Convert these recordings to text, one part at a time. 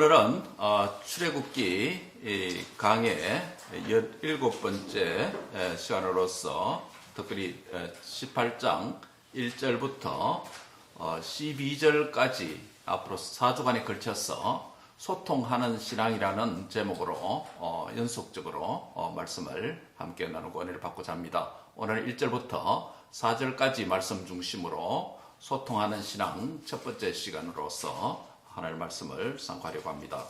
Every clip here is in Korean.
오늘은 출애굽기 강의 17번째 시간으로서 특별히 18장 1절부터 12절까지 앞으로 4주간에 걸쳐서 소통하는 신앙이라는 제목으로 연속적으로 말씀을 함께 나누고 은혜를 받고자 합니다. 오늘 1절부터 4절까지 말씀 중심으로 소통하는 신앙 첫 번째 시간으로서 하나님의 말씀을 상고하려고 합니다.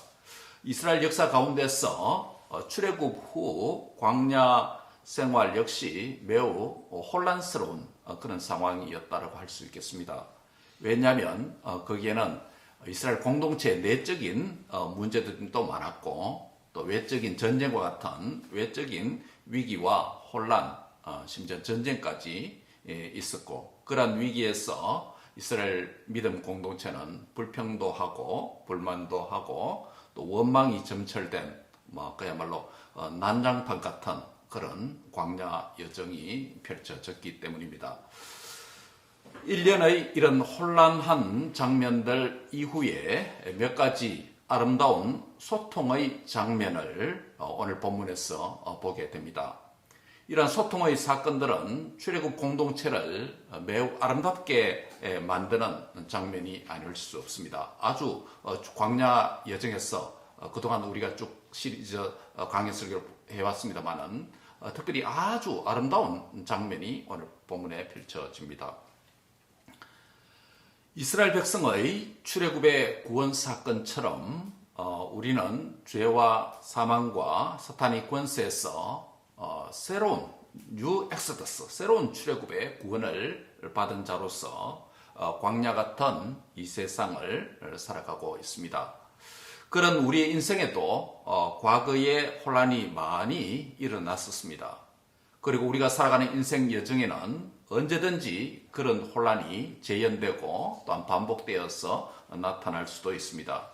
이스라엘 역사 가운데서 출애굽 후 광야 생활 역시 매우 혼란스러운 그런 상황이었다고 할 수 있겠습니다. 왜냐하면 거기에는 이스라엘 공동체의 내적인 문제들도 많았고 또 외적인 전쟁과 같은 외적인 위기와 혼란, 심지어 전쟁까지 있었고, 그러한 위기에서 이스라엘 믿음 공동체는 불평도 하고 불만도 하고 또 원망이 점철된 그야말로 난장판 같은 그런 광야 여정이 펼쳐졌기 때문입니다. 1년의 이런 혼란한 장면들 이후에 몇 가지 아름다운 소통의 장면을 오늘 본문에서 보게 됩니다. 이러한 소통의 사건들은 출애굽 공동체를 매우 아름답게 만드는 장면이 아닐 수 없습니다. 아주 광야 여정에서 그동안 우리가 쭉 시리즈 강해 설교를 해왔습니다만은 특별히 아주 아름다운 장면이 오늘 본문에 펼쳐집니다. 이스라엘 백성의 출애굽의 구원 사건처럼 우리는 죄와 사망과 사탄의 권세에서 새로운 뉴 엑소더스, 새로운 출애굽의 구원을 받은 자로서 광야 같은 이 세상을 살아가고 있습니다. 그런 우리의 인생에도 과거의 혼란이 많이 일어났었습니다. 그리고 우리가 살아가는 인생 여정에는 언제든지 그런 혼란이 재현되고 또한 반복되어서 나타날 수도 있습니다.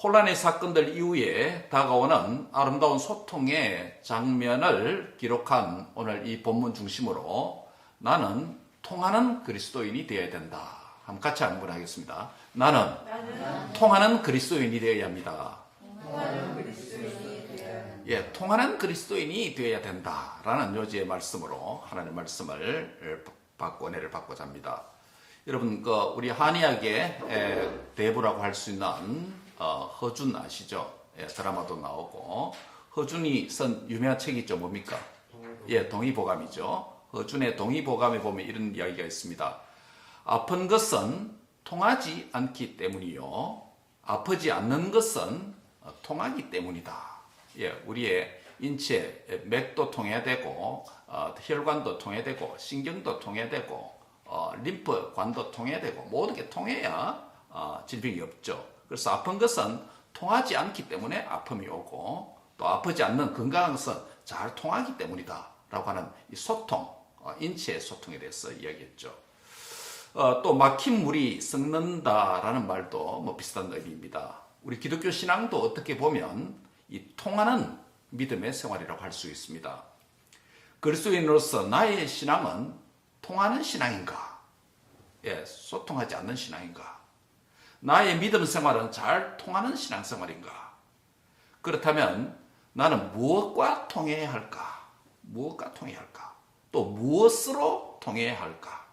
혼란의 사건들 이후에 다가오는 아름다운 소통의 장면을 기록한 오늘 이 본문 중심으로 나는 통하는 그리스도인이 되어야 된다. 한번 같이 한번 하겠습니다. 나는 통하는 그리스도인이 되어야 합니다. 통하는 그리스도인이 되어야 된다라는 요지의 말씀으로 하나님의 말씀을 받고 은혜를 받고자 합니다. 여러분, 우리 한의학의 대부라고 할 수 있는 허준 아시죠? 드라마도 나오고 허준이 쓴 유명한 책이 있죠. 뭡니까? 동의보감이죠. 허준의 동의보감에 보면 이런 이야기가 있습니다. 아픈 것은 통하지 않기 때문이요, 아프지 않는 것은 통하기 때문이다. 우리의 인체 맥도 통해야 되고 혈관도 통해야 되고 신경도 통해야 되고 림프관도 통해야 되고 모든 게 통해야 질병이 없죠. 그래서 아픈 것은 통하지 않기 때문에 아픔이 오고 또 아프지 않는 건강한 것은 잘 통하기 때문이다 라고 하는 이 소통, 인체의 소통에 대해서 이야기했죠. 또 막힌 물이 썩는다라는 말도 비슷한 의미입니다. 우리 기독교 신앙도 어떻게 보면 이 통하는 믿음의 생활이라고 할 수 있습니다. 그리스도인으로서 나의 신앙은 통하는 신앙인가? 소통하지 않는 신앙인가? 나의 믿음 생활은 잘 통하는 신앙생활인가? 그렇다면 나는 무엇과 통해야 할까? 무엇과 통해야 할까? 또 무엇으로 통해야 할까?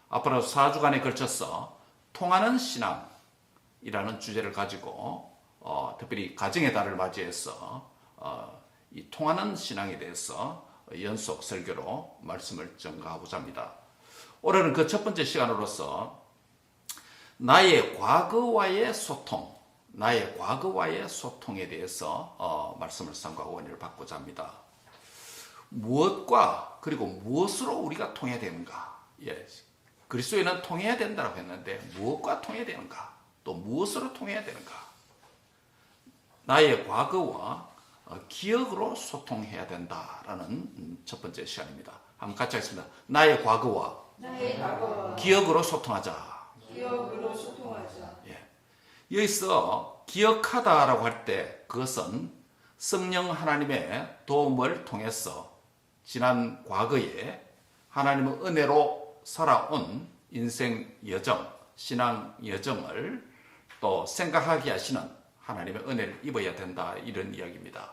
앞으로 4주간에 걸쳐서 통하는 신앙이라는 주제를 가지고 특별히 가정의 달을 맞이해서 이 통하는 신앙에 대해서 연속 설교로 말씀을 전가하고자 합니다. 오늘은 그 첫 번째 시간으로서 나의 과거와의 소통, 나의 과거와의 소통에 대해서 말씀을 상고하고 은혜를 받고자 합니다. 무엇과 그리고 무엇으로 우리가 통해야 되는가? 그리스도인은 통해야 된다고 했는데 무엇과 통해야 되는가? 또 무엇으로 통해야 되는가? 나의 과거와 기억으로 소통해야 된다라는 첫 번째 시간입니다. 한번 같이 하겠습니다. 나의 과거와 기억으로 소통하자. 기억으로 소통하자. 여기서 기억하다라고 할 때 그것은 성령 하나님의 도움을 통해서 지난 과거에 하나님의 은혜로 살아온 인생 여정, 신앙 여정을 또 생각하게 하시는 하나님의 은혜를 입어야 된다, 이런 이야기입니다.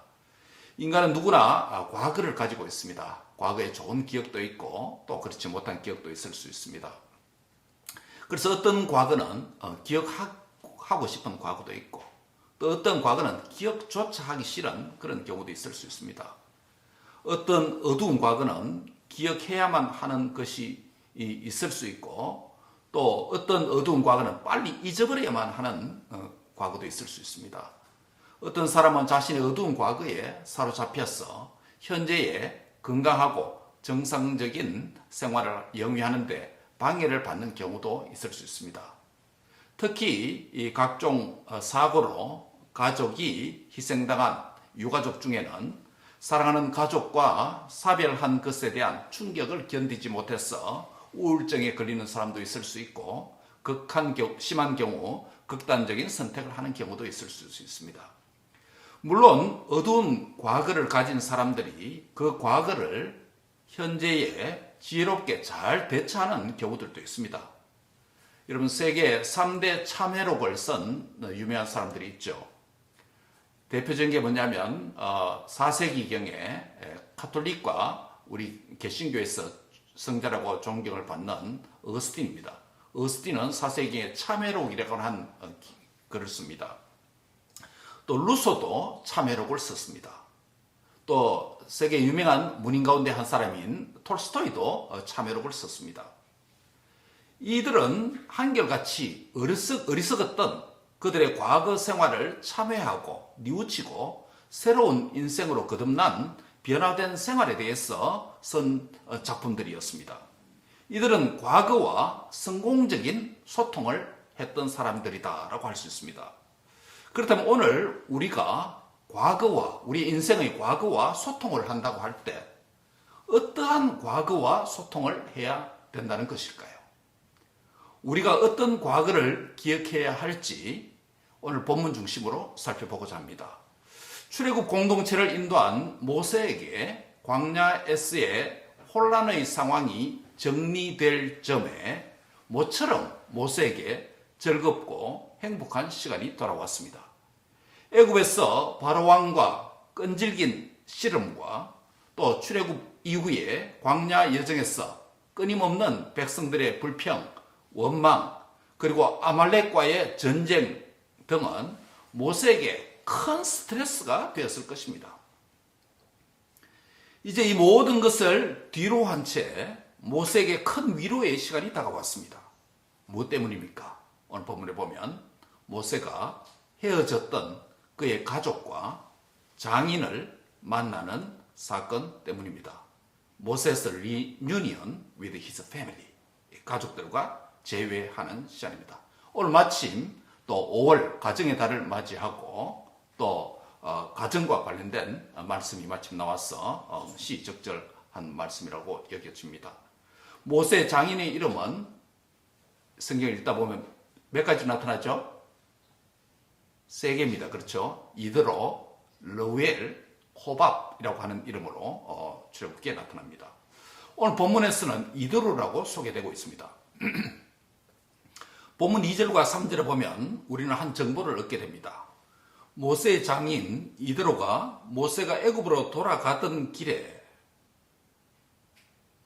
인간은 누구나 과거를 가지고 있습니다. 과거에 좋은 기억도 있고 또 그렇지 못한 기억도 있을 수 있습니다. 그래서 어떤 과거는 기억하고 싶은 과거도 있고 또 어떤 과거는 기억조차 하기 싫은 그런 경우도 있을 수 있습니다. 어떤 어두운 과거는 기억해야만 하는 것이 있을 수 있고 또 어떤 어두운 과거는 빨리 잊어버려야만 하는 과거도 있을 수 있습니다. 어떤 사람은 자신의 어두운 과거에 사로잡혀서 현재의 건강하고 정상적인 생활을 영위하는데 방해를 받는 경우도 있을 수 있습니다. 특히 이 각종 사고로 가족이 희생당한 유가족 중에는 사랑하는 가족과 사별한 것에 대한 충격을 견디지 못해서 우울증에 걸리는 사람도 있을 수 있고 심한 경우 극단적인 선택을 하는 경우도 있을 수 있습니다. 물론 어두운 과거를 가진 사람들이 그 과거를 현재에 지혜롭게 잘 대처하는 경우들도 있습니다. 여러분, 세계 3대 참회록을 쓴 유명한 사람들이 있죠. 대표적인 게 뭐냐면 4세기경에 카톨릭과 우리 개신교에서 성자라고 존경을 받는 어거스틴입니다. 어거스틴은 4세기에 참회록이라고 한 글을 씁니다. 또 루소도 참회록을 썼습니다. 또 세계 유명한 문인 가운데 한 사람인 톨스토이도 참회록을 썼습니다. 이들은 한결같이 어리석었던 그들의 과거 생활을 참회하고 뉘우치고 새로운 인생으로 거듭난 변화된 생활에 대해서 쓴 작품들이었습니다. 이들은 과거와 성공적인 소통을 했던 사람들이다라고 할 수 있습니다. 그렇다면 오늘 우리가 과거와 우리 인생의 과거와 소통을 한다고 할 때 어떠한 과거와 소통을 해야 된다는 것일까요? 우리가 어떤 과거를 기억해야 할지 오늘 본문 중심으로 살펴보고자 합니다. 출애굽 공동체를 인도한 모세에게 광야에서의 혼란의 상황이 정리될 점에 모처럼 모세에게 즐겁고 행복한 시간이 돌아왔습니다. 애굽에서 바로왕과 끈질긴 씨름과 또 출애굽 이후에 광야 여정에서 끊임없는 백성들의 불평, 원망, 그리고 아말렉과의 전쟁 등은 모세에게 큰 스트레스가 되었을 것입니다. 이제 이 모든 것을 뒤로 한 채 모세에게 큰 위로의 시간이 다가왔습니다. 무엇 때문입니까? 오늘 본문에 보면 모세가 헤어졌던 그의 가족과 장인을 만나는 사건 때문입니다. 모세's reunion with his family. 가족들과 재회하는 시간입니다. 오늘 마침 또 5월 가정의 달을 맞이하고 또 가정과 관련된 말씀이 마침 나와서 시적절한 말씀이라고 여겨집니다. 모세 장인의 이름은 성경을 읽다 보면 몇 가지 나타나죠? 세 개입니다. 그렇죠? 이드로, 르웰, 호밥이라고 하는 이름으로 출애굽기에 나타납니다. 오늘 본문에서는 이드로라고 소개되고 있습니다. 본문 2절과 3절에 보면 우리는 한 정보를 얻게 됩니다. 모세의 장인 이드로가 모세가 애굽으로 돌아가던 길에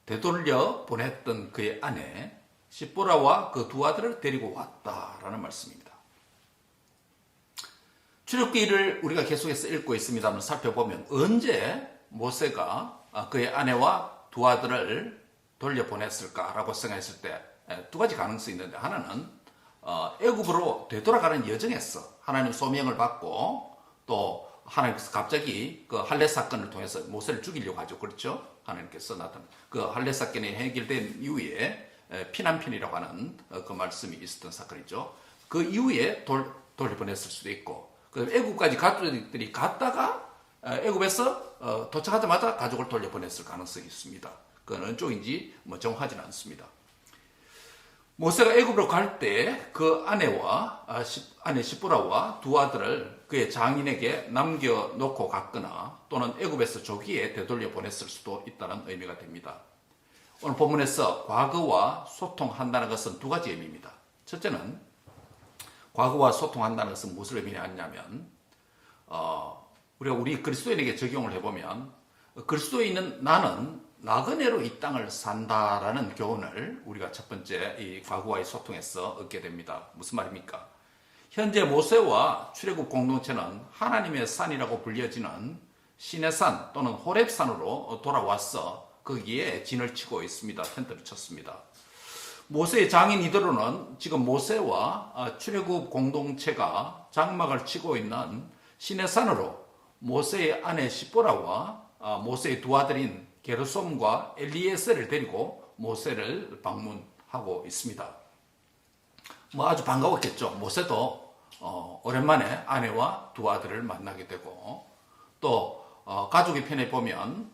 되돌려 보냈던 그의 아내 시보라와 그 두 아들을 데리고 왔다라는 말씀입니다. 출애굽기를 우리가 계속해서 읽고 있습니다만 살펴보면 언제 모세가 그의 아내와 두 아들을 돌려보냈을까라고 생각했을 때 두 가지 가능성이 있는데, 하나는 애굽으로 되돌아가는 여정에서 하나님 소명을 받고 또 하나님께서 갑자기 그 할례 사건을 통해서 모세를 죽이려고 하죠. 그렇죠? 하나님께서 나타난 그 할례 사건이 해결된 이후에 피난편이라고 하는 그 말씀이 있었던 사건이죠. 그 이후에 돌려보냈을 수도 있고, 그 애굽까지 가족들이 갔다가 애굽에서 도착하자마자 가족을 돌려보냈을 가능성이 있습니다. 그건 어느 쪽인지 정확하지는 않습니다. 모세가 애굽으로 갈 때 그 아내 시보라와 두 아들을 그의 장인에게 남겨놓고 갔거나 또는 애굽에서 조기에 되돌려 보냈을 수도 있다는 의미가 됩니다. 오늘 본문에서 과거와 소통한다는 것은 두 가지 의미입니다. 첫째는 과거와 소통한다는 것은 무엇을 의미하냐면 우리가 우리 그리스도인에게 적용을 해보면 그리스도인은 나는 나그네로 이 땅을 산다라는 교훈을 우리가 첫 번째 이 과거와의 소통에서 얻게 됩니다. 무슨 말입니까? 현재 모세와 출애굽 공동체는 하나님의 산이라고 불려지는 시내산 또는 호렙산으로 돌아와서 거기에 진을 치고 있습니다. 텐트를 쳤습니다. 모세의 장인 이드로는 지금 모세와 출애굽 공동체가 장막을 치고 있는 시내산으로 모세의 아내 시보라와 모세의 두 아들인 게르솜과 엘리에셀을 데리고 모세를 방문하고 있습니다. 뭐 아주 반가웠겠죠. 모세도 오랜만에 아내와 두 아들을 만나게 되고 또 가족의 편에 보면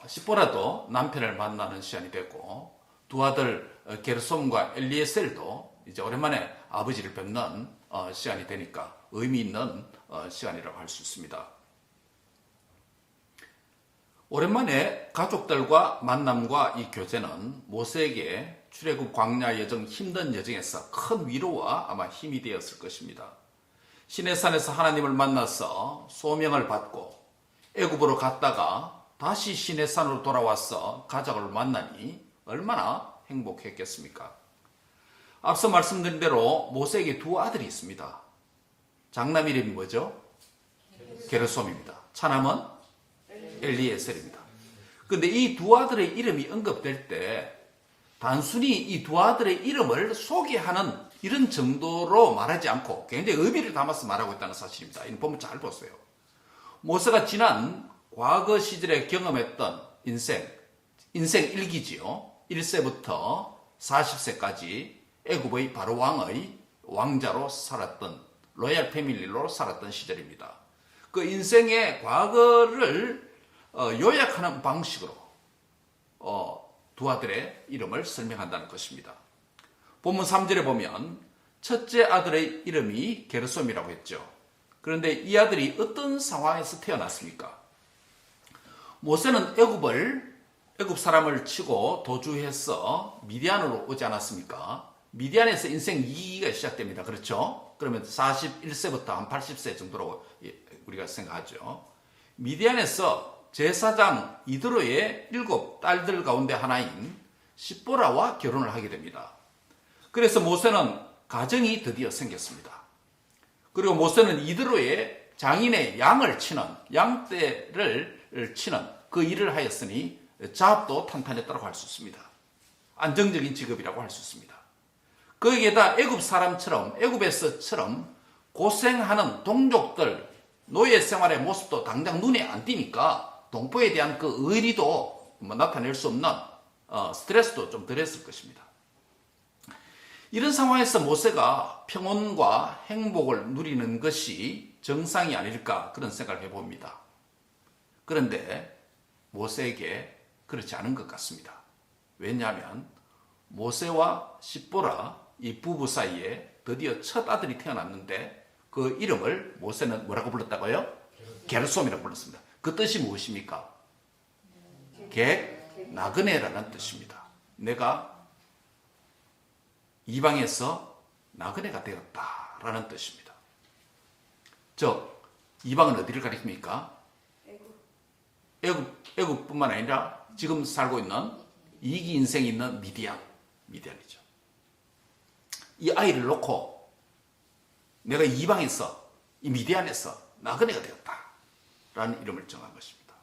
시보라도 남편을 만나는 시간이 되고 두 아들 게르솜과 엘리에셀도 이제 오랜만에 아버지를 뵙는 시간이 되니까 의미 있는 시간이라고 할 수 있습니다. 오랜만에 가족들과 만남과 이 교제는 모세에게 출애굽 광야 여정 힘든 여정에서 큰 위로와 아마 힘이 되었을 것입니다. 시내산에서 하나님을 만나서 소명을 받고 애굽으로 갔다가 다시 시내산으로 돌아와서 가족을 만나니 얼마나 행복했겠습니까? 앞서 말씀드린 대로 모세에게 두 아들이 있습니다. 장남 이름이 뭐죠? 게르솜입니다. 차남은 엘리에셀입니다. 그런데 이 두 아들의 이름이 언급될 때 단순히 이 두 아들의 이름을 소개하는 이런 정도로 말하지 않고 굉장히 의미를 담아서 말하고 있다는 사실입니다. 이는 보면 잘 보세요. 모세가 지난 과거 시절에 경험했던 인생 일기지요. 1세부터 40세까지 애굽의 바로 왕의 왕자로 살았던 로얄 패밀리로 살았던 시절입니다. 그 인생의 과거를 요약하는 방식으로 두 아들의 이름을 설명한다는 것입니다. 본문 3절에 보면 첫째 아들의 이름이 게르솜이라고 했죠. 그런데 이 아들이 어떤 상황에서 태어났습니까? 모세는 애굽 사람을 치고 도주해서 미디안으로 오지 않았습니까? 미디안에서 인생 2기가 시작됩니다. 그렇죠? 그러면 41세부터 한 80세 정도로 우리가 생각하죠. 미디안에서 제사장 이드로의 7 딸들 가운데 하나인 시보라와 결혼을 하게 됩니다. 그래서 모세는 가정이 드디어 생겼습니다. 그리고 모세는 이드로의 장인의 양을 치는 양떼를 치는 그 일을 하였으니 자업도 탄탄했다고 할 수 있습니다. 안정적인 직업이라고 할 수 있습니다. 거기에다 애굽 사람처럼 애굽에서처럼 고생하는 동족들 노예 생활의 모습도 당장 눈에 안 띄니까 동포에 대한 그 의리도 나타낼 수 없는 스트레스도 좀 덜했을 것입니다. 이런 상황에서 모세가 평온과 행복을 누리는 것이 정상이 아닐까 그런 생각을 해봅니다. 그런데 모세에게 그렇지 않은 것 같습니다. 왜냐하면 모세와 시보라 이 부부 사이에 드디어 첫 아들이 태어났는데 그 이름을 모세는 뭐라고 불렀다고요? 게르솜이라고 불렀습니다. 그 뜻이 무엇입니까? 나그네라는 뜻입니다. 내가 이방에서 나그네가 되었다라는 뜻입니다. 즉 이방은 어디를 가리킵니까? 애굽뿐만 아니라 지금 살고 있는 이기 인생이 있는 미디안이죠. 이 아이를 놓고 내가 이방에서 이 미디안에서 나그네가 되었다라는 이름을 정한 것입니다.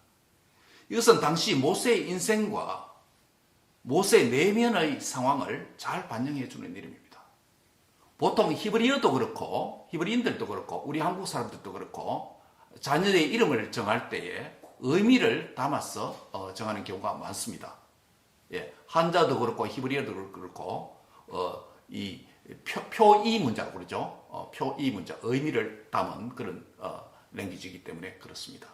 이것은 당시 모세의 인생과 모세 내면의 상황을 잘 반영해 주는 이름입니다. 보통 히브리어도 그렇고 히브리인들도 그렇고 우리 한국 사람들도 그렇고 자녀의 이름을 정할 때에 의미를 담아서 정하는 경우가 많습니다. 예, 한자도 그렇고 히브리어도 그렇고 이 표이 문자라고 그러죠. 표이 문자, 의미를 담은 그런 랭귀지이기 때문에 그렇습니다.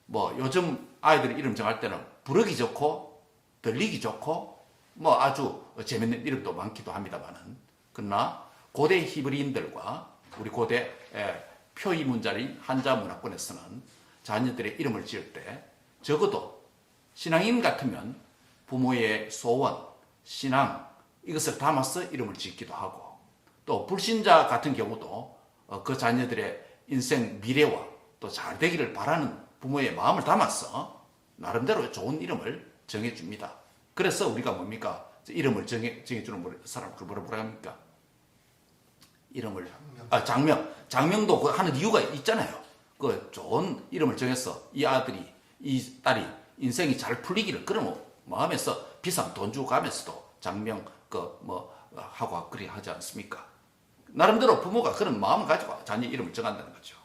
뭐 요즘 아이들 이름 정할 때는 부르기 좋고 들리기 좋고 뭐 아주 재밌는 이름도 많기도 합니다만은 그러나 고대 히브리인들과 우리 고대 표이 문자인 한자 문화권에서는 자녀들의 이름을 지을 때 적어도 신앙인 같으면 부모의 소원, 신앙 이것을 담아서 이름을 짓기도 하고 또 불신자 같은 경우도 그 자녀들의 인생 미래와 또 잘 되기를 바라는 부모의 마음을 담아서 나름대로 좋은 이름을 정해줍니다. 그래서 우리가 뭡니까? 이름을 정해주는 사람을 뭐라 합니까? 이름을 장명도 그 하는 이유가 있잖아요. 그 좋은 이름을 정해서 이 아들이 이 딸이 인생이 잘 풀리기를 그런 마음에서 비싼 돈 주고 가면서도 장명 하고 그리 하지 않습니까? 나름대로 부모가 그런 마음을 가지고 자녀 이름을 정한다는 거죠.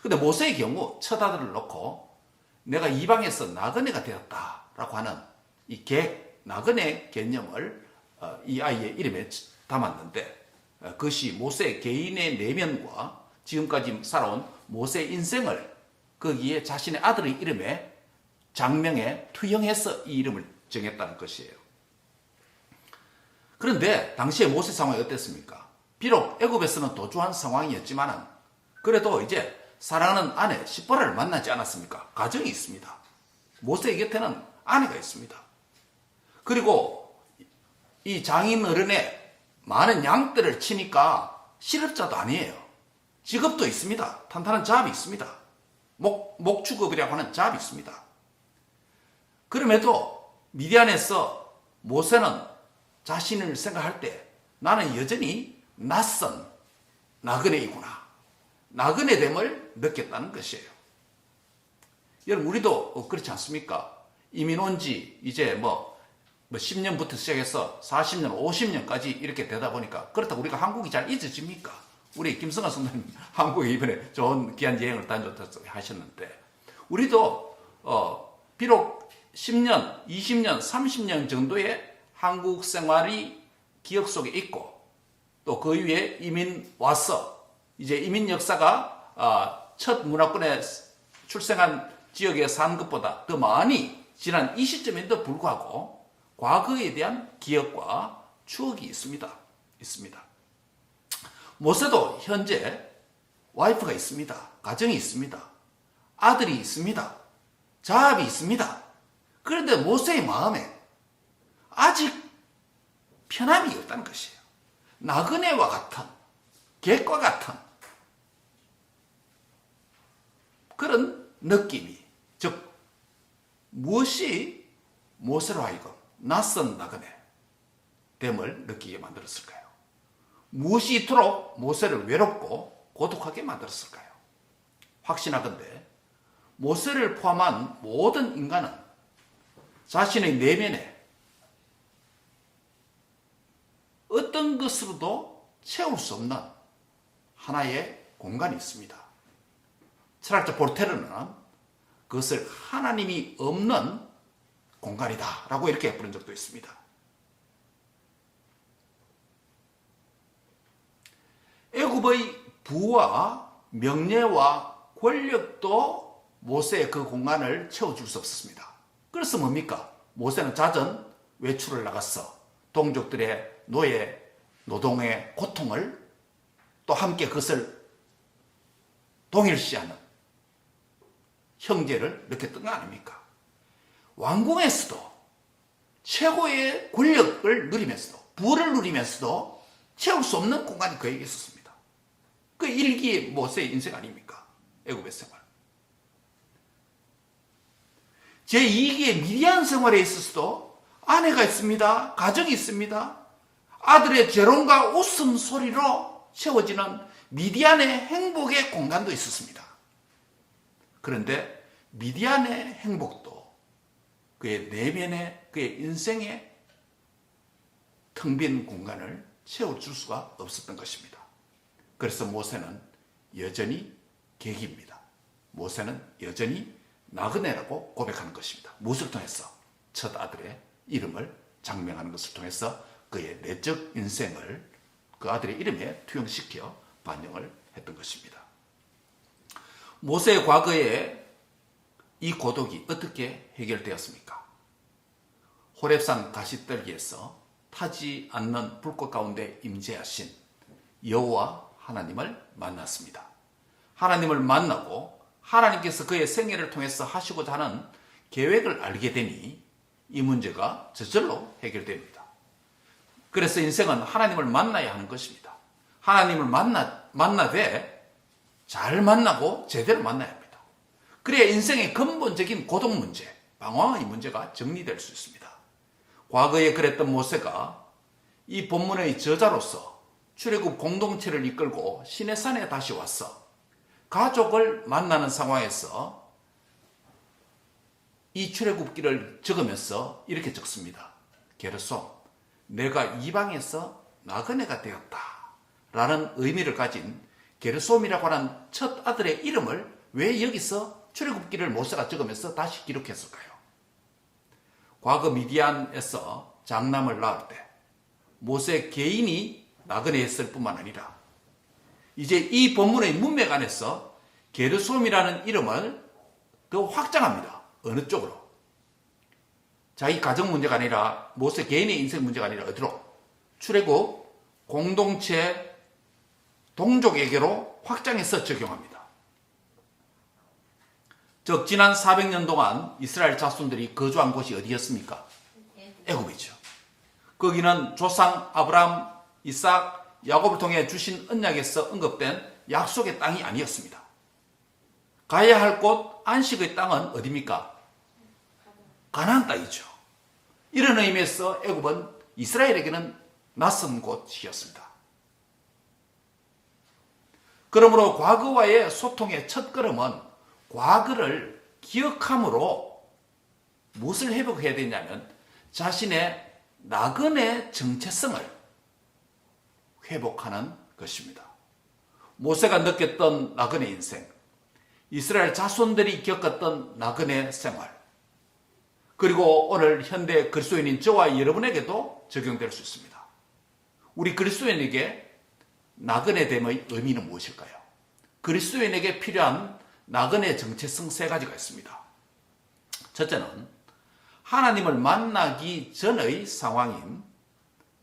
근데 모세의 경우 첫 아들을 놓고 내가 이방에서 나그네가 되었다라고 하는 이 나그네 개념을 이 아이의 이름에 담았는데 그것이 모세 개인의 내면과 지금까지 살아온 모세의 인생을 거기에 자신의 아들의 이름에 장명에 투영해서 이 이름을 정했다는 것이에요. 그런데 당시에 모세 상황이 어땠습니까? 비록 애굽에서는 도주한 상황이었지만 그래도 이제 사랑하는 아내 시보라를 만나지 않았습니까? 가정이 있습니다. 모세 곁에는 아내가 있습니다. 그리고 이 장인 어른의 많은 양떼를 치니까 실업자도 아니에요. 직업도 있습니다. 탄탄한 잡이 있습니다. 목축업이라고 하는 잡이 있습니다. 그럼에도 미디안에서 모세는 자신을 생각할 때 나는 여전히 낯선 나그네이구나. 나그네됨을 느꼈다는 것이에요. 여러분 우리도 그렇지 않습니까? 이민 온 지 이제 10년부터 시작해서 40년, 50년까지 이렇게 되다 보니까 그렇다고 우리가 한국이 잘 잊어집니까? 우리 김성환 선생님 한국에 이번에 좋은 귀한 여행을 다녀왔다고 하셨는데 우리도 비록 10년, 20년, 30년 정도의 한국 생활이 기억 속에 있고 또 그 이후에 이민 와서 이제 이민 역사가 첫 문화권에 출생한 지역에 산 것보다 더 많이 지난 이 시점에도 불구하고 과거에 대한 기억과 추억이 있습니다. 모세도 현재 와이프가 있습니다. 가정이 있습니다. 아들이 있습니다. 자합이 있습니다. 그런데 모세의 마음에 아직 편함이 없다는 것이에요. 나그네와 같은, 객과 같은 그런 느낌이, 즉 무엇이 모세로 하여금 낯선 나그네 됨을 느끼게 만들었을까요? 무엇이 이토록 모세를 외롭고 고독하게 만들었을까요? 확신하건대 모세를 포함한 모든 인간은 자신의 내면에 어떤 것으로도 채울 수 없는 하나의 공간이 있습니다. 철학자 볼테르는 그것을 하나님이 없는 공간이다 라고 이렇게 부른 적도 있습니다. 애굽의 부와 명예와 권력도 모세의 그 공간을 채워줄 수 없었습니다. 그래서 뭡니까? 모세는 잦은 외출을 나갔어 동족들의 노동의 고통을 또 함께 그것을 동일시하는 형제를 느꼈던 거 아닙니까? 왕궁에서도 최고의 권력을 누리면서도 부를 누리면서도 채울 수 없는 공간이 그에게 있었습니다. 그 일기의 모세의 인생 아닙니까? 애굽의 생활. 제2기의 미디안 생활에 있어서도 아내가 있습니다. 가정이 있습니다. 아들의 재롱과 웃음소리로 채워지는 미디안의 행복의 공간도 있었습니다. 그런데 미디안의 행복도 그의 내면의 그의 인생의 텅 빈 공간을 채워줄 수가 없었던 것입니다. 그래서 모세는 여전히 객입니다. 모세는 여전히 나그네라고 고백하는 것입니다. 무엇을 통해서? 첫 아들의 이름을 장명하는 것을 통해서 그의 내적 인생을 그 아들의 이름에 투영시켜 반영을 했던 것입니다. 모세의 과거에 이 고독이 어떻게 해결되었습니까? 호렙산 가시떨기에서 타지 않는 불꽃 가운데 임재하신 여호와 하나님을 만났습니다. 하나님을 만나고 하나님께서 그의 생애를 통해서 하시고자 하는 계획을 알게 되니 이 문제가 저절로 해결됩니다. 그래서 인생은 하나님을 만나야 하는 것입니다. 하나님을 만나되 잘 만나고 제대로 만나야 합니다. 그래야 인생의 근본적인 고독 문제, 방황의 문제가 정리될 수 있습니다. 과거에 그랬던 모세가 이 본문의 저자로서 출애굽 공동체를 이끌고 시내산에 다시 왔어 가족을 만나는 상황에서 이 출애굽기를 적으면서 이렇게 적습니다. 게르솜, 내가 이방에서 나그네가 되었다 라는 의미를 가진 게르솜이라고 하는 첫 아들의 이름을 왜 여기서 출애굽기를 모세가 적으면서 다시 기록했을까요? 과거 미디안에서 장남을 낳을 때 모세 개인이 나그네였을 뿐만 아니라 이제 이 본문의 문맥 안에서 게르솜이라는 이름을 더 확장합니다. 어느 쪽으로? 자기 가정 문제가 아니라 모세 개인의 인생 문제가 아니라 어디로? 출애굽 공동체 동족에게로 확장해서 적용합니다. 즉 지난 400년 동안 이스라엘 자손들이 거주한 곳이 어디였습니까? 애굽이죠. 거기는 조상 아브라함, 이삭, 야곱을 통해 주신 언약에서 언급된 약속의 땅이 아니었습니다. 가야 할 곳 안식의 땅은 어디입니까? 가나안 땅이죠. 이런 의미에서 애굽은 이스라엘에게는 낯선 곳이었습니다. 그러므로 과거와의 소통의 첫걸음은 과거를 기억함으로 무엇을 회복해야 되냐면 자신의 나그네 정체성을 회복하는 것입니다. 모세가 느꼈던 나그네 인생, 이스라엘 자손들이 겪었던 나그네 생활, 그리고 오늘 현대 그리스도인인 저와 여러분에게도 적용될 수 있습니다. 우리 그리스도인에게 나그네됨의 의미는 무엇일까요? 그리스도인에게 필요한 나그네 정체성 세 가지가 있습니다. 첫째는 하나님을 만나기 전의 상황인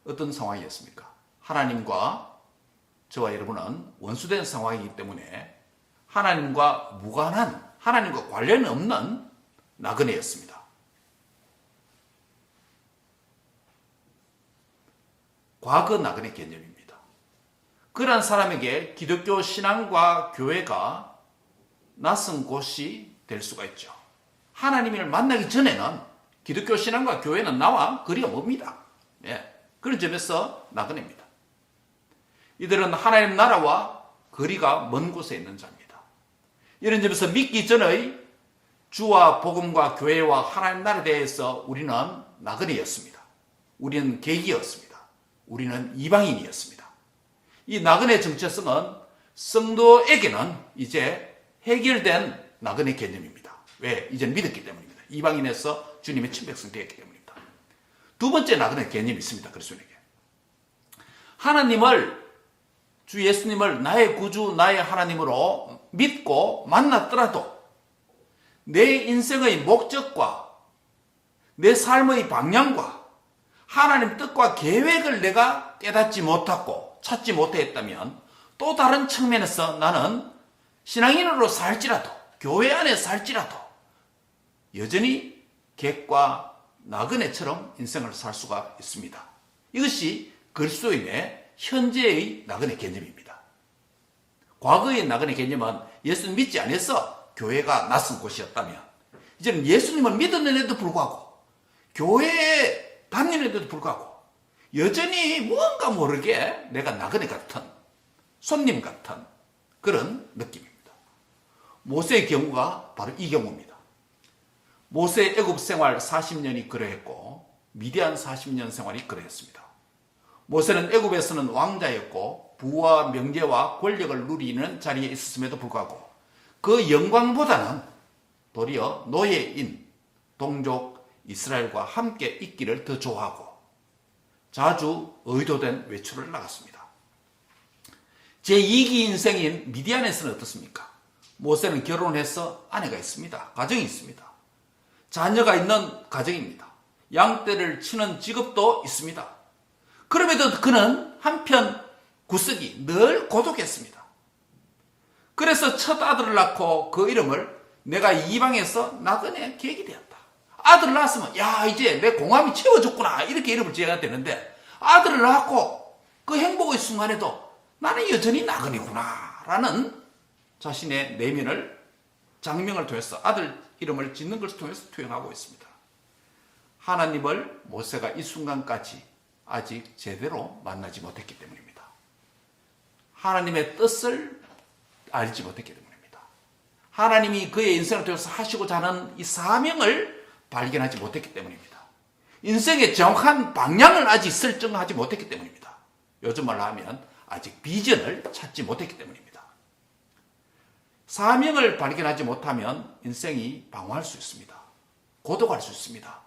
어떤 상황이었습니까? 하나님과 저와 여러분은 원수된 상황이기 때문에 하나님과 무관한, 하나님과 관련 없는 나그네였습니다. 과거 나그네 개념입니다. 그러한 사람에게 기독교 신앙과 교회가 낯선 곳이 될 수가 있죠. 하나님을 만나기 전에는 기독교 신앙과 교회는 나와 거리가 멉니다. 그런 점에서 나그네입니다. 이들은 하나님 나라와 거리가 먼 곳에 있는 자입니다. 이런 점에서 믿기 전의 주와 복음과 교회와 하나님 나라에 대해서 우리는 나그네였습니다. 우리는 계기였습니다. 우리는 이방인이었습니다. 이 나그네 정체성은 성도에게는 이제 해결된 나그네 개념입니다. 왜? 이제는 믿었기 때문입니다. 이방인에서 주님의 친백성 되었기 때문입니다. 두 번째 나그네 개념이 있습니다. 그리스도인에게. 하나님을, 주 예수님을 나의 구주, 나의 하나님으로 믿고 만났더라도 내 인생의 목적과 내 삶의 방향과 하나님 뜻과 계획을 내가 깨닫지 못하고 찾지 못했다면 또 다른 측면에서 나는 신앙인으로 살지라도 교회 안에 살지라도 여전히 객과 나그네처럼 인생을 살 수가 있습니다. 이것이 그리스도인의 현재의 나그네 개념입니다. 과거의 나그네 개념은 예수님 믿지 않아서 교회가 낯선 곳이었다면 이제는 예수님을 믿었는데도 불구하고 교회에 다니는데도 불구하고 여전히 무언가 모르게 내가 나그네 같은 손님 같은 그런 느낌입니다. 모세의 경우가 바로 이 경우입니다. 모세 애굽 생활 40년이 그러했고 미디안 40년 생활이 그러했습니다. 모세는 애굽에서는 왕자였고 부와 명예와 권력을 누리는 자리에 있었음에도 불구하고 그 영광보다는 도리어 노예인 동족 이스라엘과 함께 있기를 더 좋아하고 자주 의도된 외출을 나갔습니다. 제2기 인생인 미디안에서는 어떻습니까? 모세는 결혼해서 아내가 있습니다. 가정이 있습니다. 자녀가 있는 가정입니다. 양떼를 치는 직업도 있습니다. 그럼에도 그는 한편 구석이 늘 고독했습니다. 그래서 첫 아들을 낳고 그 이름을 내가 이방에서 나그네 계획이 되었다. 아들을 낳았으면 야 이제 내 공함이 채워졌구나 이렇게 이름을 지어야 되는데 아들을 낳고 그 행복의 순간에도 나는 여전히 나그네구나 라는 자신의 내면을 장명을 통해서 아들 이름을 짓는 것을 통해서 투영하고 있습니다. 하나님을 모세가 이 순간까지 아직 제대로 만나지 못했기 때문입니다. 하나님의 뜻을 알지 못했기 때문입니다. 하나님이 그의 인생을 통해서 하시고자 하는 이 사명을 발견하지 못했기 때문입니다. 인생의 정확한 방향을 아직 설정하지 못했기 때문입니다. 요즘 말로 하면 아직 비전을 찾지 못했기 때문입니다. 사명을 발견하지 못하면 인생이 방황할 수 있습니다. 고독할 수 있습니다.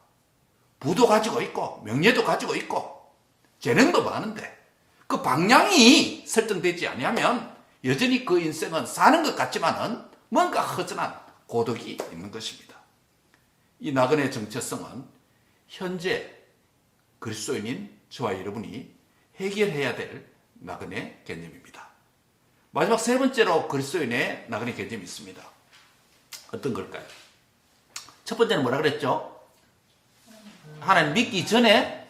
부도 가지고 있고 명예도 가지고 있고 재능도 많은데 그 방향이 설정되지 아니하면 여전히 그 인생은 사는 것 같지만은 뭔가 허전한 고독이 있는 것입니다. 이 나그네 정체성은 현재 그리스도인인 저와 여러분이 해결해야 될 나그네 개념입니다. 마지막 세 번째로 그리스도인의 나그네 개념이 있습니다. 어떤 걸까요? 첫 번째는 뭐라 그랬죠? 하나님 믿기 전에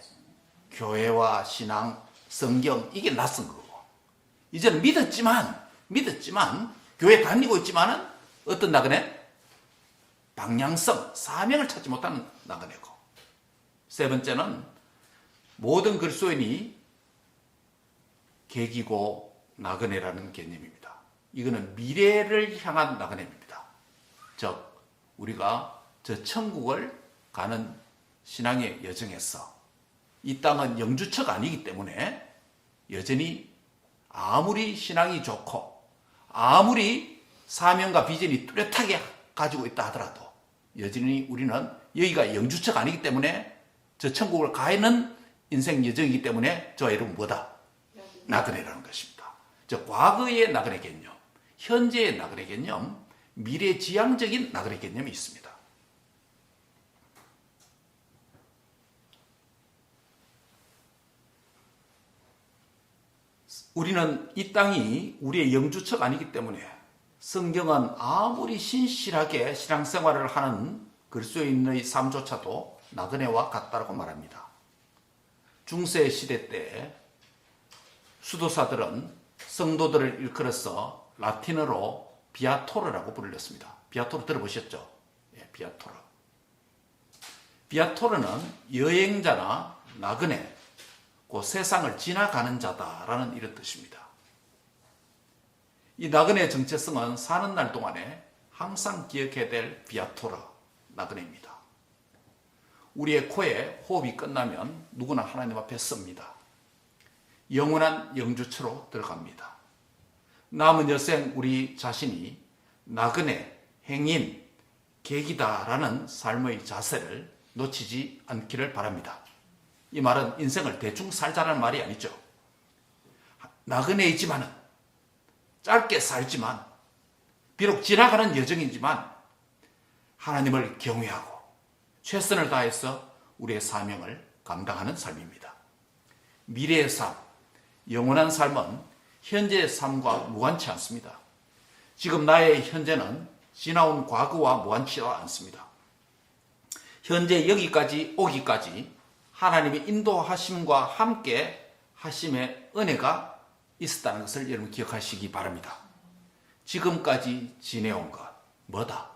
교회와 신앙, 성경 이게 낯선 거고 이제는 믿었지만 교회 다니고 있지만은 어떤 나그네? 방향성, 사명을 찾지 못하는 나그네고 세 번째는 모든 그리스도인이 계기고 나그네라는 개념입니다. 이거는 미래를 향한 나그네입니다. 즉 우리가 저 천국을 가는 신앙의 여정에서 이 땅은 영주처가 아니기 때문에 여전히 아무리 신앙이 좋고 아무리 사명과 비전이 뚜렷하게 가지고 있다 하더라도 여전히 우리는 여기가 영주처가 아니기 때문에 저 천국을 가는 인생 여정이기 때문에 저와 여러분 뭐다? 나그네라는 것입니다. 즉 과거의 나그네 개념, 현재의 나그네 개념, 미래지향적인 나그네 개념이 있습니다. 우리는 이 땅이 우리의 영주처가 아니기 때문에 성경은 아무리 신실하게 신앙생활을 하는 그리스도인의 삶조차도 나그네와 같다고 말합니다. 중세 시대 때 수도사들은 성도들을 일컬어서 라틴어로 비아토르라고 불렸습니다. 비아토르 들어보셨죠? 예, 비아토르. 비아토르는 여행자나 나그네, 그 세상을 지나가는 자다라는 이런 뜻입니다. 이 나그네의 정체성은 사는 날 동안에 항상 기억해야 될 비아토르, 나그네입니다. 우리의 코에 호흡이 끝나면 누구나 하나님 앞에 섭니다. 영원한 영주처로 들어갑니다. 남은 여생 우리 자신이 나그네, 행인, 계기다라는 삶의 자세를 놓치지 않기를 바랍니다. 이 말은 인생을 대충 살자라는 말이 아니죠. 나그네이지만은 짧게 살지만 비록 지나가는 여정이지만 하나님을 경외하고 최선을 다해서 우리의 사명을 감당하는 삶입니다. 미래의 삶, 영원한 삶은 현재의 삶과 무관치 않습니다. 지금 나의 현재는 지나온 과거와 무관치 않습니다. 현재 여기까지 오기까지 하나님의 인도하심과 함께 하심의 은혜가 있었다는 것을 여러분 기억하시기 바랍니다. 지금까지 지내온 것 뭐다?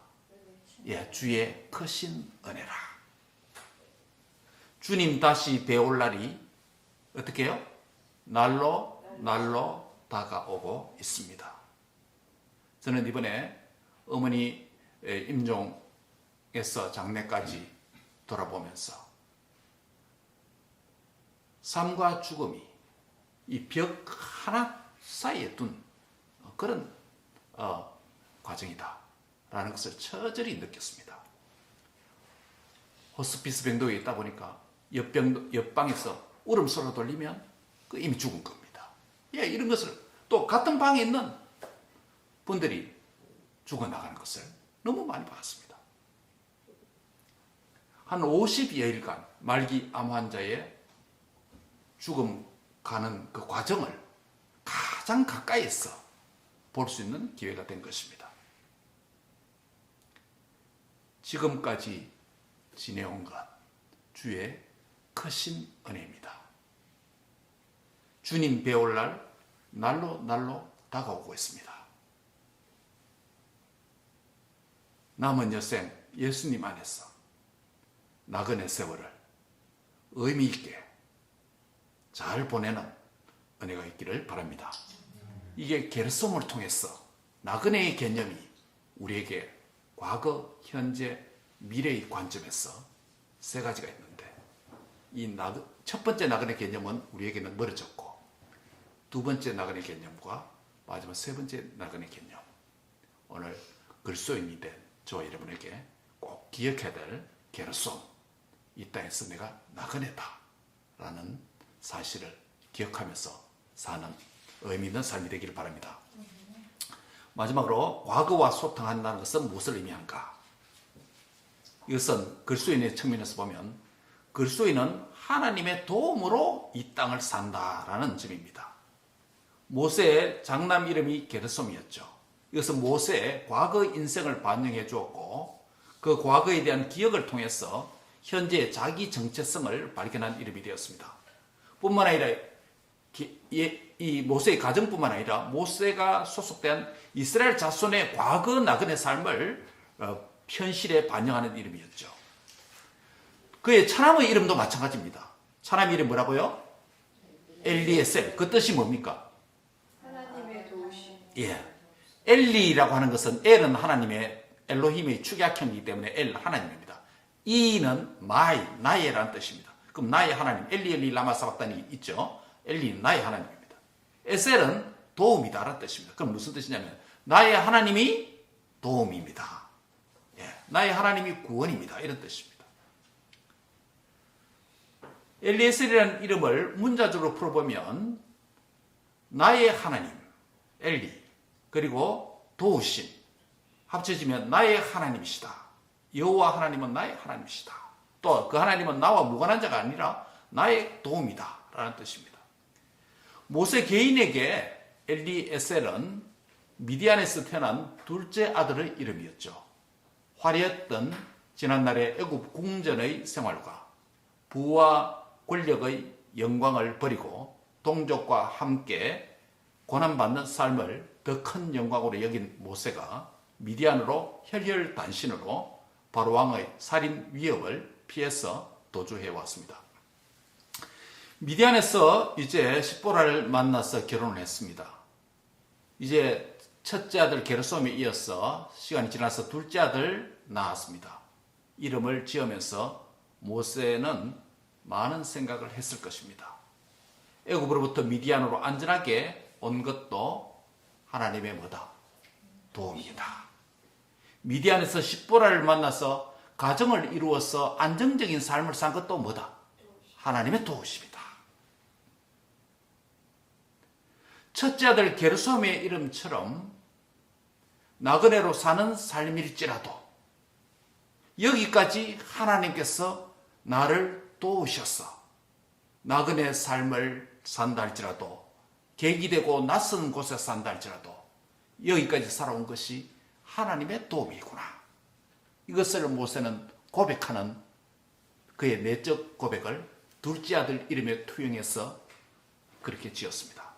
예, 주의 크신 은혜라. 주님 다시 배울 날이 어떻게 해요? 날로 다가오고 있습니다. 저는 이번에 어머니 임종에서 장례까지 돌아보면서 삶과 죽음이 이 벽 하나 사이에 둔 그런 과정이다라는 것을 처절히 느꼈습니다. 호스피스 병동에 있다 보니까 옆방에서 울음소리 돌리면 그 이미 죽은 겁니다. 예, 이런 것을 또 같은 방에 있는 분들이 죽어나가는 것을 너무 많이 봤습니다. 한 50여일간 말기 암 환자의 죽음 가는 그 과정을 가장 가까이에서 볼 수 있는 기회가 된 것입니다. 지금까지 지내온 것 주의 크신 은혜입니다. 주님 배울 날 날로 다가오고 있습니다. 남은 여생 예수님 안에서 나그네 세월을 의미 있게 잘 보내는 은혜가 있기를 바랍니다. 이게 게르솜을 통해서 나그네의 개념이 우리에게 과거, 현재, 미래의 관점에서 세 가지가 있는데 첫 번째 나그네 개념은 우리에게는 멀어졌고 두 번째 나그네 개념과 마지막 세 번째 나그네 개념, 오늘 그리스도인이 된 저와 여러분에게 꼭 기억해야 될 게르솜, 이 땅에서 내가 나그네다 라는 사실을 기억하면서 사는 의미 있는 삶이 되기를 바랍니다. 마지막으로 과거와 소통한다는 것은 무엇을 의미한가? 이것은 그리스도인의 측면에서 보면 그리스도인은 하나님의 도움으로 이 땅을 산다라는 점입니다. 모세의 장남 이름이 게르솜이었죠. 이것은 모세의 과거 인생을 반영해 주었고 그 과거에 대한 기억을 통해서 현재의 자기 정체성을 발견한 이름이 되었습니다. 뿐만 아니라 이 모세의 가정뿐만 아니라 모세가 소속된 이스라엘 자손의 과거 나그네 삶을 현실에 반영하는 이름이었죠. 그의 차남의 이름도 마찬가지입니다. 차남 이름 뭐라고요? 엘리에셀. 그 뜻이 뭡니까? 하나님의 도우심. 예. 엘리라고 하는 것은 엘은 하나님의 엘로힘의 축약형이기 때문에 엘 하나님입니다. 이는 나의라는 뜻입니다. 그럼 나의 하나님, 엘리 라마 사박단이 있죠. 엘리는 나의 하나님입니다. 에셀은 도움이다라는 뜻입니다. 그럼 무슨 뜻이냐면 나의 하나님이 도움입니다. 예. 나의 하나님이 구원입니다. 이런 뜻입니다. 엘리에셀이라는 이름을 문자적으로 풀어보면 나의 하나님, 엘리, 그리고 도우심 합쳐지면 나의 하나님이시다. 여호와 하나님은 나의 하나님이시다. 또 그 하나님은 나와 무관한 자가 아니라 나의 도움이다 라는 뜻입니다. 모세 개인에게 엘리에셀은 미디안에서 태어난 둘째 아들의 이름이었죠. 화려했던 지난날의 애굽 궁전의 생활과 부와 권력의 영광을 버리고 동족과 함께 고난받는 삶을 더 큰 영광으로 여긴 모세가 미디안으로 혈혈단신으로 바로왕의 살인 위협을 피해서 도주해 왔습니다. 미디안에서 이제 십보라를 만나서 결혼을 했습니다. 이제 첫째 아들 게르솜에 이어서 시간이 지나서 둘째 아들 낳았습니다. 이름을 지으면서 모세는 많은 생각을 했을 것입니다. 애굽으로부터 미디안으로 안전하게 온 것도 하나님의 뭐다? 도움이다. 미디안에서 십보라를 만나서 가정을 이루어서 안정적인 삶을 산 것도 뭐다? 하나님의 도우심이다. 첫째 아들 게르솜의 이름처럼 나그네로 사는 삶일지라도 여기까지 하나님께서 나를 도우셔서 나그네 삶을 산다 할지라도 계기되고 낯선 곳에 산다 할지라도 여기까지 살아온 것이 하나님의 도움이구나. 이것을 모세는 고백하는 그의 내적 고백을 둘째 아들 이름에 투영해서 그렇게 지었습니다.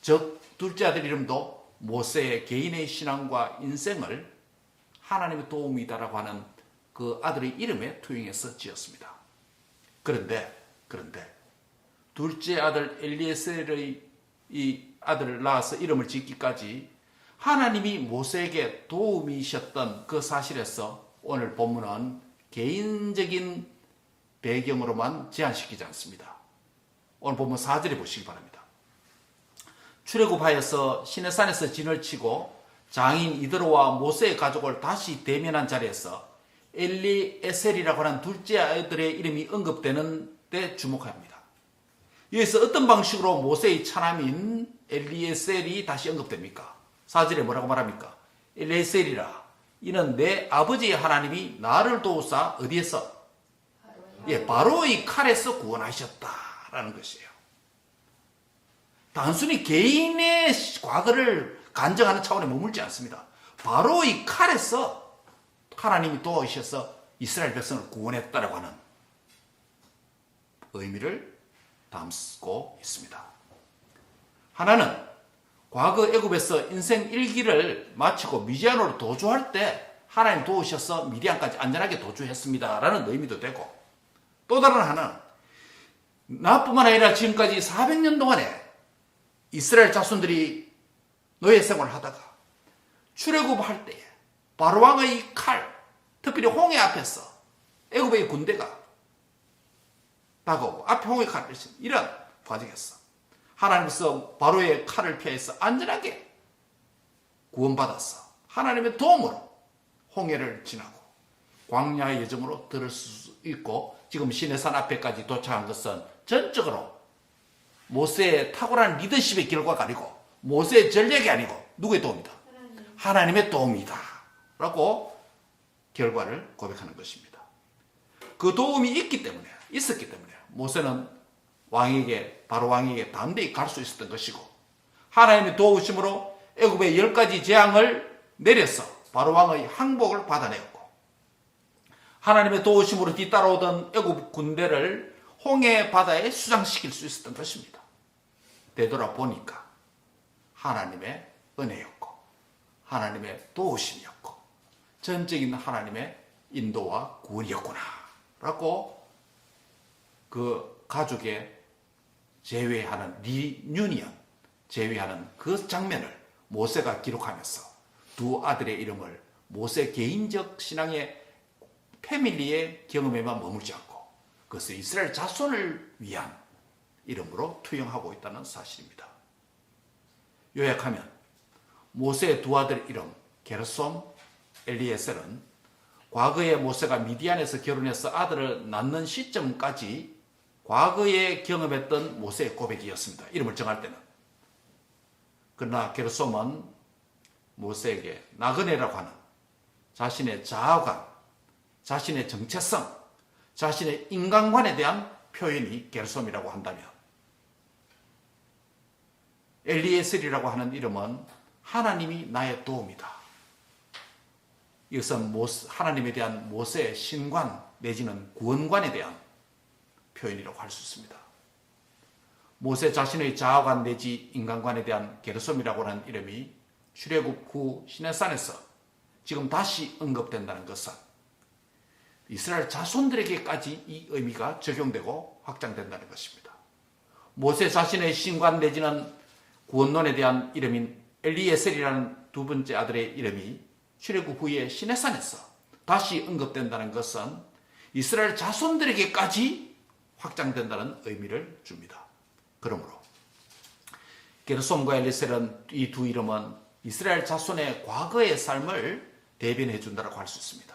즉 둘째 아들 이름도 모세의 개인의 신앙과 인생을 하나님의 도움이다라고 하는 그 아들의 이름에 투영해서 지었습니다. 그런데 둘째 아들 엘리에셀의 이 아들을 낳아서 이름을 짓기까지 하나님이 모세에게 도움이셨던 그 사실에서 오늘 본문은 개인적인 배경으로만 제한시키지 않습니다. 오늘 본문 4절에 보시기 바랍니다. 출애굽하여서 시내산에서 진을 치고 장인 이드로와 모세의 가족을 다시 대면한 자리에서 엘리에셀이라고 하는 둘째 아들의 이름이 언급되는 데 주목합니다. 여기서 어떤 방식으로 모세의 차남인 엘리에셀이 다시 언급됩니까? 4절에 뭐라고 말합니까? 엘리에셀이라 이는 내 아버지의 하나님이 나를 도우사 어디에서? 바로의 칼에서 구원하셨다라는 것이에요. 단순히 개인의 과거를 간증하는 차원에 머물지 않습니다. 바로의 칼에서 하나님이 도우셔서 이스라엘 백성을 구원했다라고 하는 의미를 담고 있습니다. 하나는 과거 애굽에서 인생 일기를 마치고 미디안으로 도주할 때 하나님 도우셔서 미디안까지 안전하게 도주했습니다라는 의미도 되고, 또 다른 하나는 나뿐만 아니라 지금까지 400년 동안에 이스라엘 자손들이 노예 생활을 하다가 출애굽할 때에 바로 왕의 칼, 특별히 홍해 앞에서 애굽의 군대가 다가오고 앞에 홍해 칼을 친 이런 과정에서 하나님께서 바로의 칼을 피해서 안전하게 구원받았어. 하나님의 도움으로 홍해를 지나고 광야의 여정으로 들을 수 있고, 지금 시내산 앞에까지 도착한 것은 전적으로 모세의 탁월한 리더십의 결과가 아니고 모세의 전략이 아니고 누구의 도움이다? 하나님의 도움이다 라고 결과를 고백하는 것입니다. 그 도움이 있었기 때문에 모세는 바로 왕에게 담대히 갈 수 있었던 것이고, 하나님의 도우심으로 애굽의 10가지 재앙을 내려서 바로 왕의 항복을 받아내었고, 하나님의 도우심으로 뒤따라오던 애굽 군대를 홍해 바다에 수장시킬 수 있었던 것입니다. 되돌아보니까 하나님의 은혜였고 하나님의 도우심이었고 전적인 하나님의 인도와 구원이었구나 라고 그 가족의 제외하는 리유니언, 제외하는 그 장면을 모세가 기록하면서 두 아들의 이름을 모세 개인적 신앙의 패밀리의 경험에만 머물지 않고 그것을 이스라엘 자손을 위한 이름으로 투영하고 있다는 사실입니다. 요약하면 모세의 두 아들 이름 게르솜, 엘리에셀은 과거에 모세가 미디안에서 결혼해서 아들을 낳는 시점까지 과거에 경험했던 모세의 고백이었습니다. 이름을 정할 때는. 그러나 게르솜은 모세에게 나그네라고 하는 자신의 자아관, 자신의 정체성, 자신의 인간관에 대한 표현이 게르솜이라고 한다면, 엘리에셀이라고 하는 이름은 하나님이 나의 도움이다. 이것은 하나님에 대한 모세의 신관 내지는 구원관에 대한 표현이라고 할 수 있습니다. 모세 자신의 자아관 내지 인간관에 대한 게르솜이라고 하는 이름이 출애굽 후 시내산에서 지금 다시 언급된다는 것은 이스라엘 자손들에게까지 이 의미가 적용되고 확장된다는 것입니다. 모세 자신의 신관 내지는 구원론에 대한 이름인 엘리에셀이라는 두 번째 아들의 이름이 출애굽 후에 시내산에서 다시 언급된다는 것은 이스라엘 자손들에게까지 확장된다는 의미를 줍니다. 그러므로 게르솜과 엘리에셀은 이 두 이름은 이스라엘 자손의 과거의 삶을 대변해 준다고 할 수 있습니다.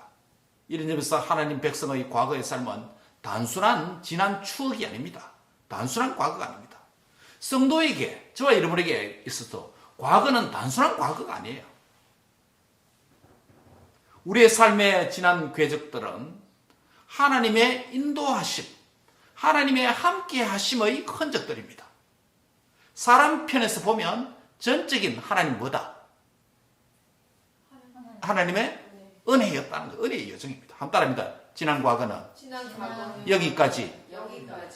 이런 점에서 하나님 백성의 과거의 삶은 단순한 지난 추억이 아닙니다. 단순한 과거가 아닙니다. 성도에게, 저와 여러분에게 있어도 과거는 단순한 과거가 아니에요. 우리의 삶의 지난 궤적들은 하나님의 인도하심, 하나님의 함께 하심의 흔적들입니다. 사람 편에서 보면 전적인 하나님 뭐다? 하나님의 은혜였다는 거, 은혜의 여정입니다. 한번 따라합니다. 지난 과거는 여기까지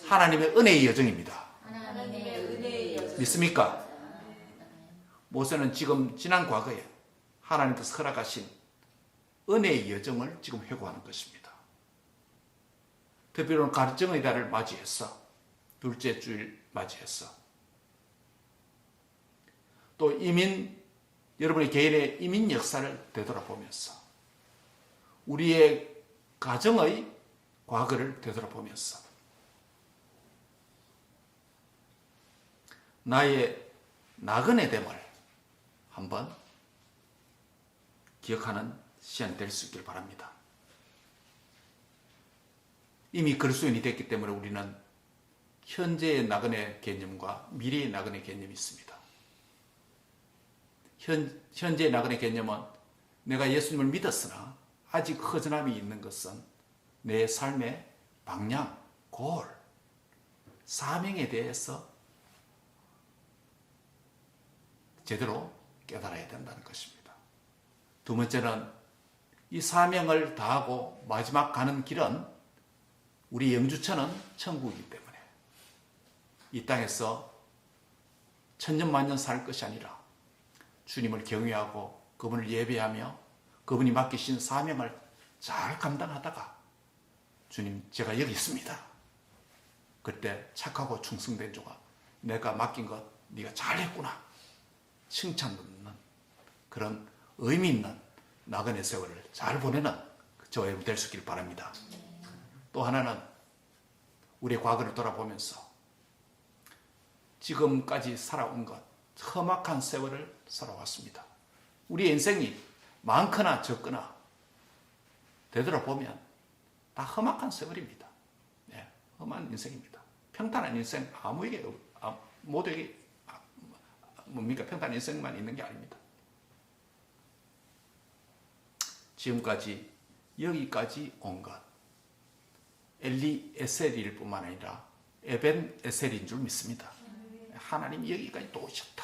하나님의 은혜의 여정입니다. 하나님의 은혜의 여정. 믿습니까? 모세는 지금 지난 과거에 하나님께서 허락하신 은혜의 여정을 지금 회고하는 것입니다. 특별히 가르정의 달을 맞이해서 둘째 주일 맞이해서 또 여러분의 개인의 이민 역사를 되돌아보면서 우리의 가정의 과거를 되돌아보면서 나의 나그네됨을 한번 기억하는 시간이 될 수 있길 바랍니다. 이미 그리스도인이 됐기 때문에 우리는 현재의 나그네 개념과 미래의 나그네 개념이 있습니다. 현재의 나그네 개념은 내가 예수님을 믿었으나 아직 허전함이 있는 것은 내 삶의 방향, 골, 사명에 대해서 제대로 깨달아야 된다는 것입니다. 두 번째는 이 사명을 다하고 마지막 가는 길은 우리 영주처는 천국이기 때문에 이 땅에서 천년만년 살 것이 아니라 주님을 경외하고 그분을 예배하며 그분이 맡기신 사명을 잘 감당하다가 주님 제가 여기 있습니다. 그때 착하고 충성된 자가 내가 맡긴 것 네가 잘했구나 칭찬받는 그런 의미 있는 나그네 세월을 잘 보내는 저와 여러분 될 수 있기를 바랍니다. 또 하나는 우리의 과거를 돌아보면서 지금까지 살아온 것 험악한 세월을 살아왔습니다. 우리 인생이 많거나 적거나 되돌아보면 다 험악한 세월입니다. 네, 험한 인생입니다. 평탄한 인생 모두에게 뭡니까? 평탄한 인생만 있는 게 아닙니다. 지금까지 여기까지 온 것 엘리 에셀일 뿐만 아니라 에벤 에셀인 줄 믿습니다. 하나님이 여기까지 또 오셨다.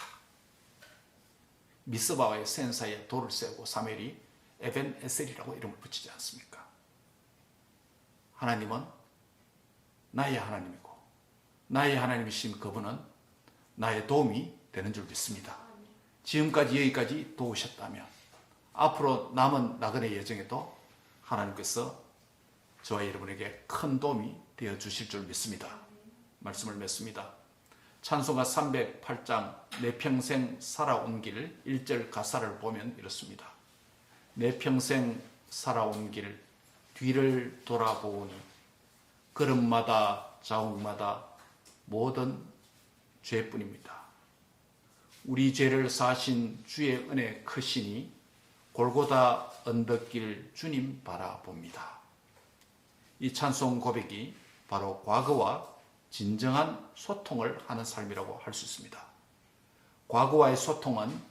미스바와의 센사에 돌을 세우고 사무엘이 에벤 에셀이라고 이름을 붙이지 않습니까? 하나님은 나의 하나님이고 나의 하나님이신 그분은 나의 도움이 되는 줄 믿습니다. 지금까지 여기까지 도우셨다면 앞으로 남은 나그네 여정에도 하나님께서 저와 여러분에게 큰 도움이 되어 주실 줄 믿습니다. 말씀을 맺습니다. 찬송가 308장 내 평생 살아온 길 1절 가사를 보면 이렇습니다. 내 평생 살아온 길 뒤를 돌아보니 걸음마다 자국마다 모든 죄뿐입니다. 우리 죄를 사신 주의 은혜 크시니 골고다 언덕길 주님 바라봅니다. 이 찬송 고백이 바로 과거와 진정한 소통을 하는 삶이라고 할 수 있습니다. 과거와의 소통은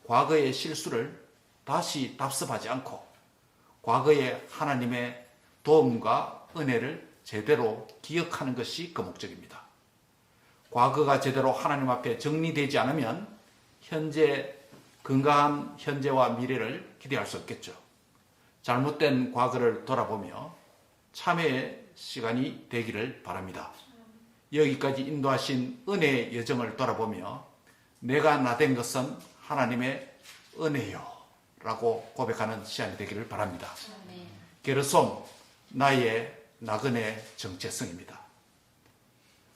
과거의 실수를 다시 답습하지 않고 과거의 하나님의 도움과 은혜를 제대로 기억하는 것이 그 목적입니다. 과거가 제대로 하나님 앞에 정리되지 않으면 현재 건강한 현재와 미래를 기대할 수 없겠죠. 잘못된 과거를 돌아보며 참회의 시간이 되기를 바랍니다. 여기까지 인도하신 은혜의 여정을 돌아보며 내가 나된 것은 하나님의 은혜요 라고 고백하는 시간이 되기를 바랍니다. 게르솜 나의 나그네 정체성입니다.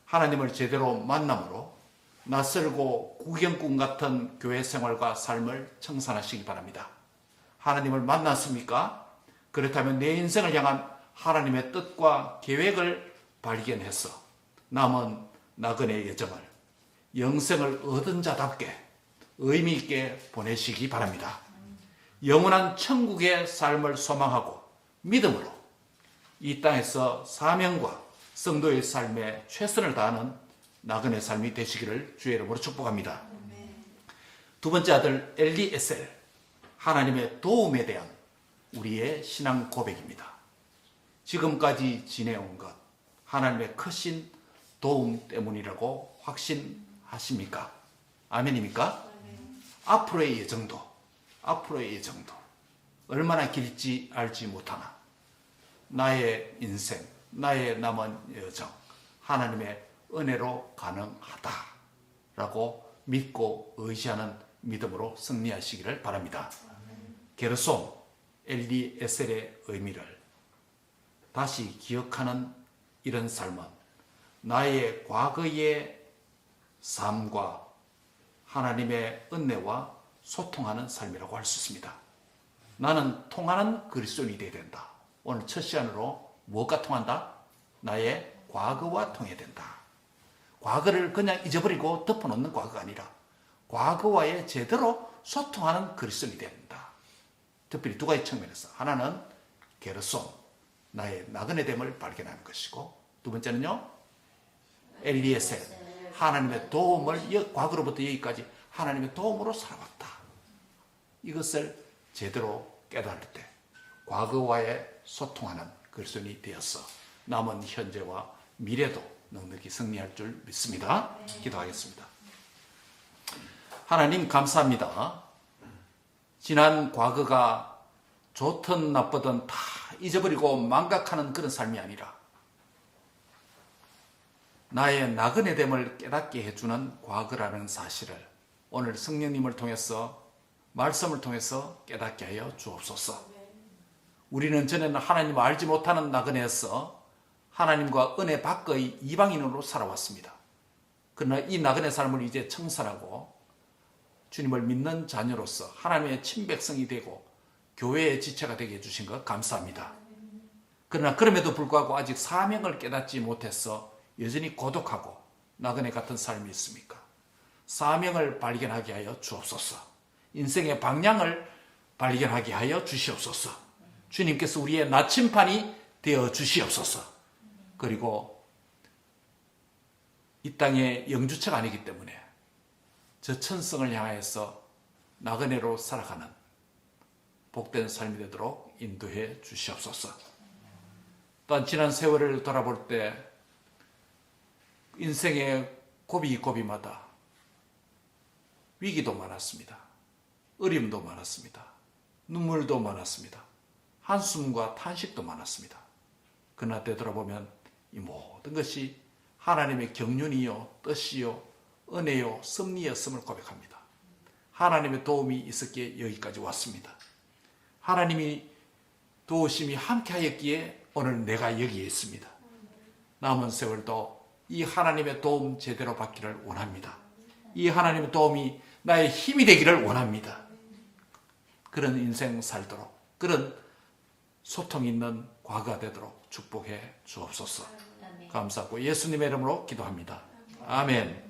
하나님을 제대로 만남으로 낯설고 구경꾼 같은 교회 생활과 삶을 청산하시기 바랍니다. 하나님을 만났습니까? 그렇다면 내 인생을 향한 하나님의 뜻과 계획을 발견해서 남은 나그네 여정을 영생을 얻은 자답게 의미 있게 보내시기 바랍니다. 영원한 천국의 삶을 소망하고 믿음으로 이 땅에서 사명과 성도의 삶에 최선을 다하는 나그네 삶이 되시기를 주의 이름으로 축복합니다. 두 번째 아들 엘리에셀, 하나님의 도움에 대한 우리의 신앙 고백입니다. 지금까지 지내온 것 하나님의 크신 도움 때문이라고 확신하십니까? 아멘입니까? 앞으로의 예정도 얼마나 길지 알지 못하나 나의 인생, 나의 남은 여정 하나님의 은혜로 가능하다라고 믿고 의지하는 믿음으로 승리하시기를 바랍니다. 게르솜 엘리에셀의 의미를 다시 기억하는 이런 삶은 나의 과거의 삶과 하나님의 은혜와 소통하는 삶이라고 할 수 있습니다. 나는 통하는 그리스도인이 되어야 된다. 오늘 첫 시간으로 무엇과 통한다? 나의 과거와 통해야 된다. 과거를 그냥 잊어버리고 덮어놓는 과거가 아니라 과거와의 제대로 소통하는 그리스도인이 되어야 된다. 특별히 두 가지 측면에서 하나는 게르솜 나의 나그네됨을 발견하는 것이고 두 번째는요 엘리에셀 하나님의 도움을 과거로부터 여기까지 하나님의 도움으로 살아왔다. 이것을 제대로 깨달을 때 과거와의 소통하는 그리스도인이 되어서 남은 현재와 미래도 넉넉히 승리할 줄 믿습니다. 기도하겠습니다. 하나님 감사합니다. 지난 과거가 좋든 나쁘든 다 잊어버리고 망각하는 그런 삶이 아니라 나의 나그네됨을 깨닫게 해주는 과거라는 사실을 오늘 성령님을 통해서 말씀을 통해서 깨닫게 하여 주옵소서. 우리는 전에는 하나님을 알지 못하는 나그네에서 하나님과 은혜 밖의 이방인으로 살아왔습니다. 그러나 이 나그네 삶을 이제 청산하고 주님을 믿는 자녀로서 하나님의 친백성이 되고 교회의 지체가 되게 해주신 것 감사합니다. 그러나 그럼에도 불구하고 아직 사명을 깨닫지 못해서 여전히 고독하고 나그네 같은 삶이 있습니까? 사명을 발견하게 하여 주옵소서. 인생의 방향을 발견하게 하여 주시옵소서. 주님께서 우리의 나침판이 되어 주시옵소서. 그리고 이 땅의 영주처가 아니기 때문에 저 천성을 향하여서 나그네로 살아가는 복된 삶이 되도록 인도해 주시옵소서. 또한 지난 세월을 돌아볼 때 인생의 고비고비마다 위기도 많았습니다. 어려움도 많았습니다. 눈물도 많았습니다. 한숨과 탄식도 많았습니다. 그러나 되돌아보면 이 모든 것이 하나님의 경륜이요, 뜻이요, 은혜요, 섭리였음을 고백합니다. 하나님의 도움이 있었기에 여기까지 왔습니다. 하나님이 도우심이 함께하였기에 오늘 내가 여기에 있습니다. 남은 세월도 이 하나님의 도움 제대로 받기를 원합니다. 이 하나님의 도움이 나의 힘이 되기를 원합니다. 그런 인생 살도록, 그런 소통 있는 과거가 되도록 축복해 주옵소서. 감사하고 예수님의 이름으로 기도합니다. 아멘.